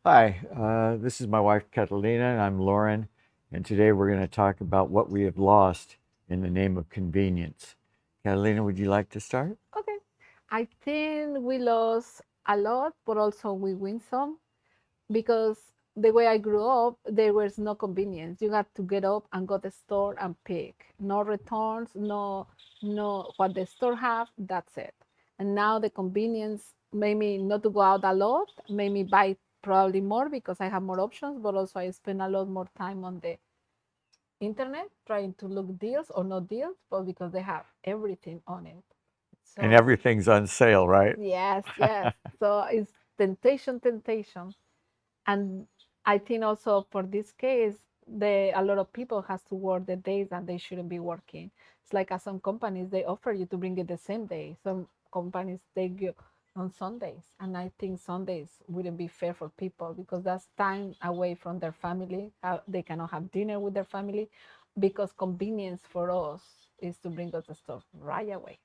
Hi, this is my wife Catalina, and I'm Lauren, and today we're going to talk about what we have lost in the name of convenience. Catalina, would you like to start? Okay. I think we lost a lot, but also we win some because the way I grew up, there was no convenience. You had to get up and go to the store and pick. No returns, no what the store have, that's it. And now the convenience made me not to go out a lot, made me buy probably more because I have more options, but also I spend a lot more time on the internet trying to look deals or no deals, but because they have everything on it. And So everything's on sale, right? yes, yes. So it's temptation, temptation. And I think also for this case, a lot of people has to work the days that they shouldn't be working. It's like some companies they offer you to bring it the same day. Some companies they give on Sundays, and I think Sundays wouldn't be fair for people because that's time away from their family. They cannot have dinner with their family because convenience for us is to bring us the stuff right away.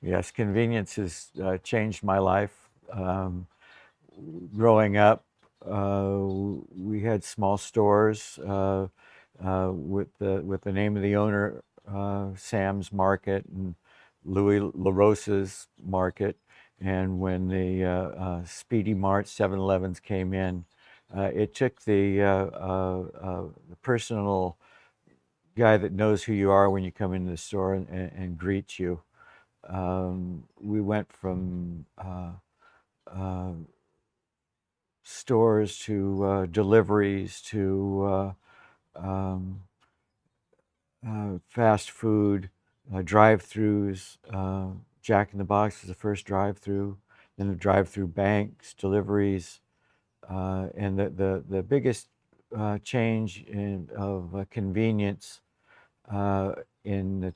Yes, convenience has changed my life. Growing up, we had small stores with the name of the owner, Sam's Market and Louis LaRosa's Market. And when the Speedy Mart 7-Elevens came in, it took the personal guy that knows who you are when you come into the store and greets you. We went from uh, stores to deliveries to um, fast food, drive-throughs. Jack in the Box was the first drive-through, then the drive-through banks, deliveries, and the biggest change of convenience uh, in the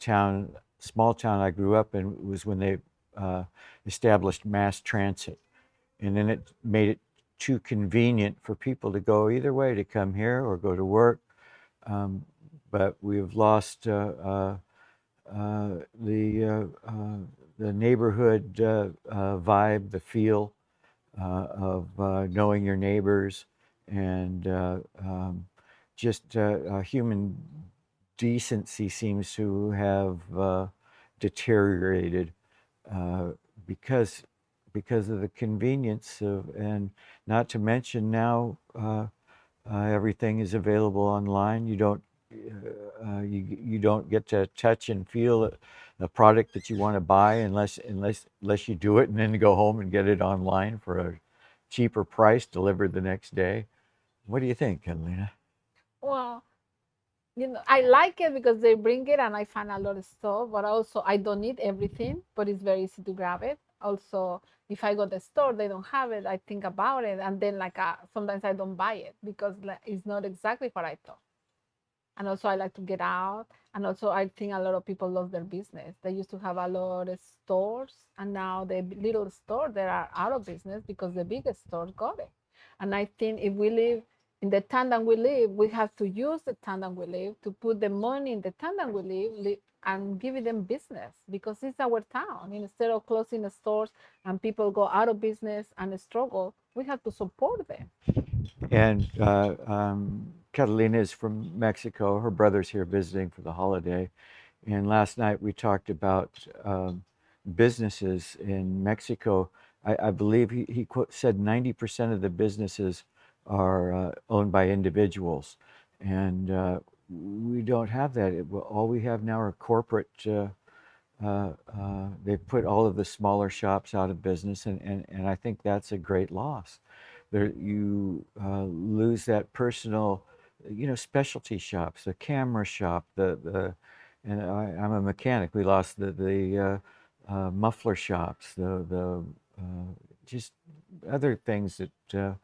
small town I grew up in was when they uh, established mass transit, and then it made it too convenient for people to go either way, to come here or go to work. Um, but we've lost the the neighborhood vibe, the feel of knowing your neighbors, and just human decency seems to have deteriorated uh, because because of the convenience of, and not to mention now everything is available online. You don't get to touch and feel the product that you want to buy unless you do it and then go home and get it online for a cheaper price delivered the next day. What do you think, Catalina? Well, I like it because they bring it and I find a lot of stuff, but also I don't need everything, but it's very easy to grab it. Also, if I go to the store, they don't have it, I think about it, and then sometimes I don't buy it because like, it's not exactly what I thought. And also I like to get out, and also I think a lot of people lost their business. They used to have a lot of stores, and now the little store they are out of business because the biggest store got it. And I think if we live in the town that we live, we have to use the town that we live to put the money in the town that we live and give them business because it's our town. Instead of closing the stores and people go out of business and struggle, we have to support them. And Catalina is from Mexico. Her brother's here visiting for the holiday. And last night we talked about businesses in Mexico. I believe he said 90% of the businesses are owned by individuals. And we don't have that. All we have now are corporate. They've put all of the smaller shops out of business, and I think that's a great loss. You lose that personal, specialty shops, the camera shop, and I'm a mechanic. We lost the muffler shops, the just other things that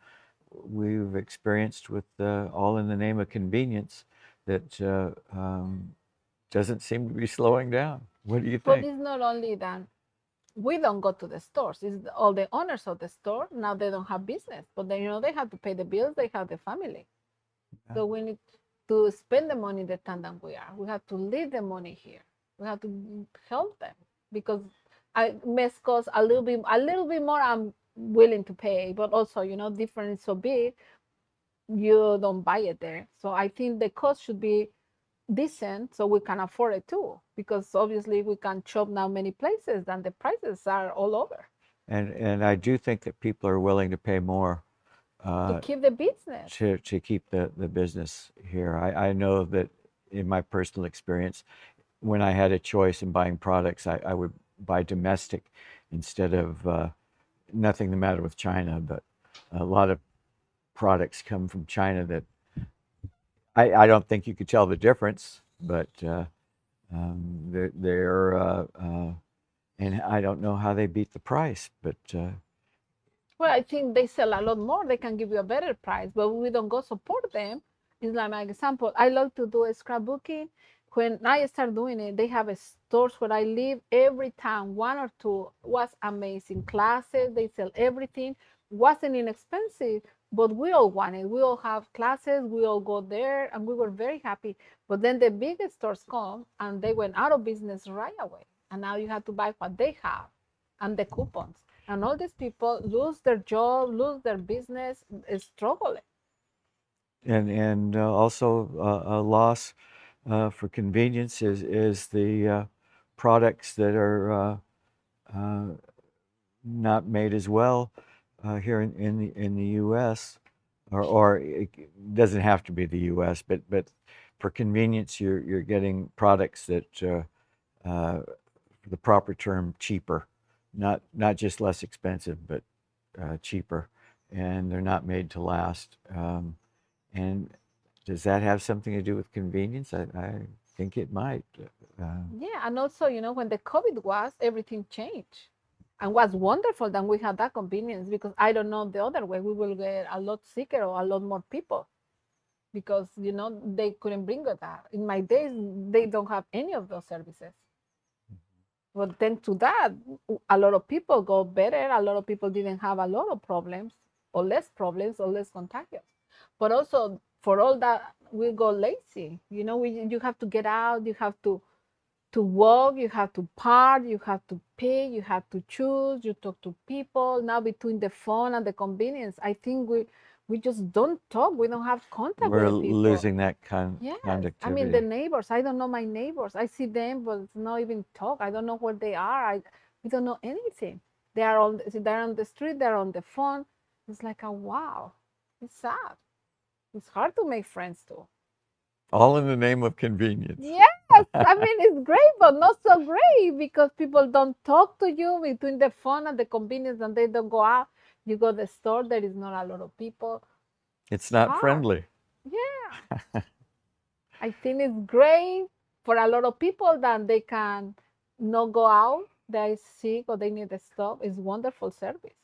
we've experienced with all in the name of convenience that doesn't seem to be slowing down. What do you But think? it's not only that we don't go to the stores. It's all the owners of the store. Now they don't have business, but they have to pay the bills. They have the family. Yeah. So we need to spend the money the time that we are. We have to leave the money here. We have to help them because I may cost a little bit more. I'm willing to pay, but also difference is so big. you don't buy it there. So I think the cost should be decent so we can afford it too. Because obviously we can shop now many places and the prices are all over And I do think that people are willing to pay more to keep the business. to keep the business here. I know that in my personal experience, when I had a choice in buying products, I would buy domestic instead of nothing the matter with China, but a lot of products come from China that I don't think you could tell the difference, but they're and I don't know how they beat the price, but Well, I think they sell a lot more. They can give you a better price, but we don't go support them. It's like my example. I love to do a scrapbooking. When I start doing it, they have a stores where I live every time, one or two. Was amazing classes. They sell everything. Wasn't inexpensive, but we all wanted. We all have classes. We all go there, and we were very happy. But then the biggest stores come, and they went out of business right away. And now you have to buy what they have, and the coupons, and all these people lose their job, lose their business, struggling. and also a loss for convenience is the products that are not made as well here in the U.S. or it doesn't have to be the U.S. But for convenience, you're getting products that for the proper term cheaper, not just less expensive, but cheaper, and they're not made to last. And does that have something to do with convenience? I think it might. Yeah, and also, when the COVID was, everything changed. And was wonderful that we had that convenience because I don't know the other way. We will get a lot sicker or a lot more people because, they couldn't bring it that. In my days, they don't have any of those services. But then to that, a lot of people got better. A lot of people didn't have a lot of problems or less contagious. But also for all that, we go lazy. You have to get out. You have to walk. You have to park. You have to pick. You have to choose. You talk to people. Now between the phone and the convenience, I think we just don't talk. We don't have contact with We're the people. losing that Yes, conductivity. I mean the neighbors. I don't know my neighbors. I see them, but it's not even talk. I don't know where they are. We don't know anything. They're on the street. They're on the phone. It's like a wow. It's sad. It's hard to make friends too. All in the name of convenience. Yes, I mean it's great, but not so great because people don't talk to you between the phone and the convenience, and they don't go out. You go to the store. There is not a lot of people. It's not Hard. friendly. Yeah. I think it's great for a lot of people that they can not go out, they're sick or they need a stop. It's wonderful service.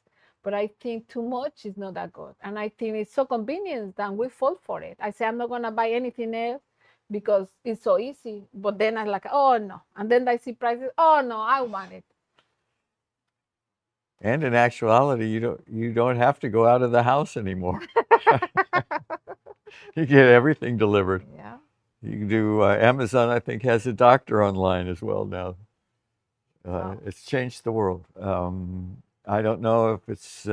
But I think too much is not that good. And I think it's so convenient that we fall for it. I say I'm not gonna buy anything else because it's so easy. But then I'm like, oh no. And then I see prices, oh no, I want it. And in actuality, you don't have to go out of the house anymore. You get everything delivered. Yeah. You can do Amazon. I think has a doctor online as well now. Wow. It's changed the world. I don't know if it's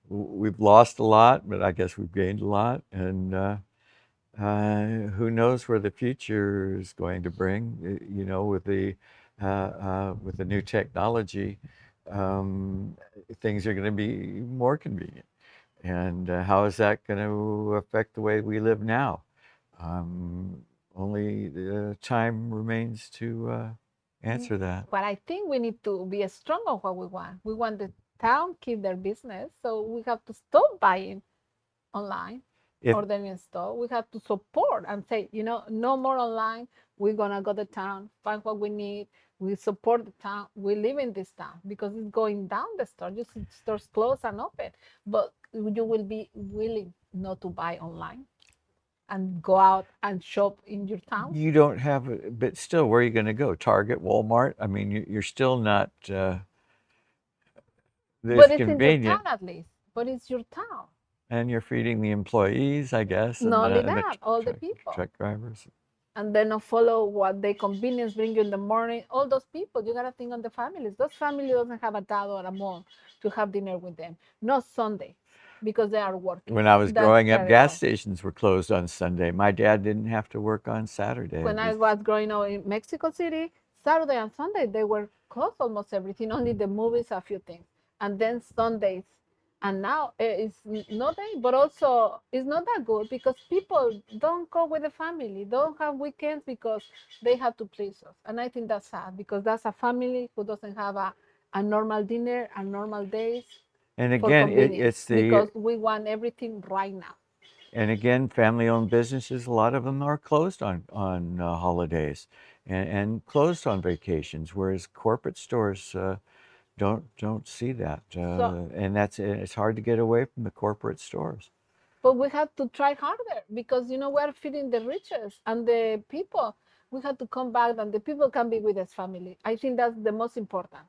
we've lost a lot, but I guess we've gained a lot, and who knows where the future is going to bring? With the new technology, things are going to be more convenient. And how is that going to affect the way we live now? Only time remains to answer that. But I think we need to be strong on what we want. We want the town keep their business, so we have to stop buying online, ordering in store. We have to support and say, no more online. We're gonna go to town, find what we need. We support the town. We live in this town because it's going down the store. You see stores closed and open, but you will be willing not to buy online and go out and shop in your town. You don't have, but still, where are you going to go? Target, Walmart? I mean, you're still not. But It's it's in your convenient, town at least. But it's your town. and you're feeding the employees, I guess, and Not only and that, all the people. truck drivers. And then not follow what they convenience bring you in the morning. All those people, you gotta think on the families. Those families doesn't have a dad or a mom to have dinner with them. Not Sunday. because they are working. When I was That's growing up, very gas hard. stations were closed on Sunday. My dad didn't have to work on Saturday. When I was growing up in Mexico City, Saturday and Sunday they were closed almost everything, only the movies, a few things, and then Sundays. And now it's not that, but also it's not that good because people don't go with the family, don't have weekends because they have to please us. And I think that's sad because that's a family who doesn't have a normal dinner and normal days And for again, convenience it's the because we want everything right now. and again, family-owned businesses, a lot of them are closed on holidays and closed on vacations, whereas corporate stores don't see that, So and it's hard to get away from the corporate stores. but we have to try harder because we're feeding the riches and the people. We have to come back and the people can be with us family. I think that's the most important.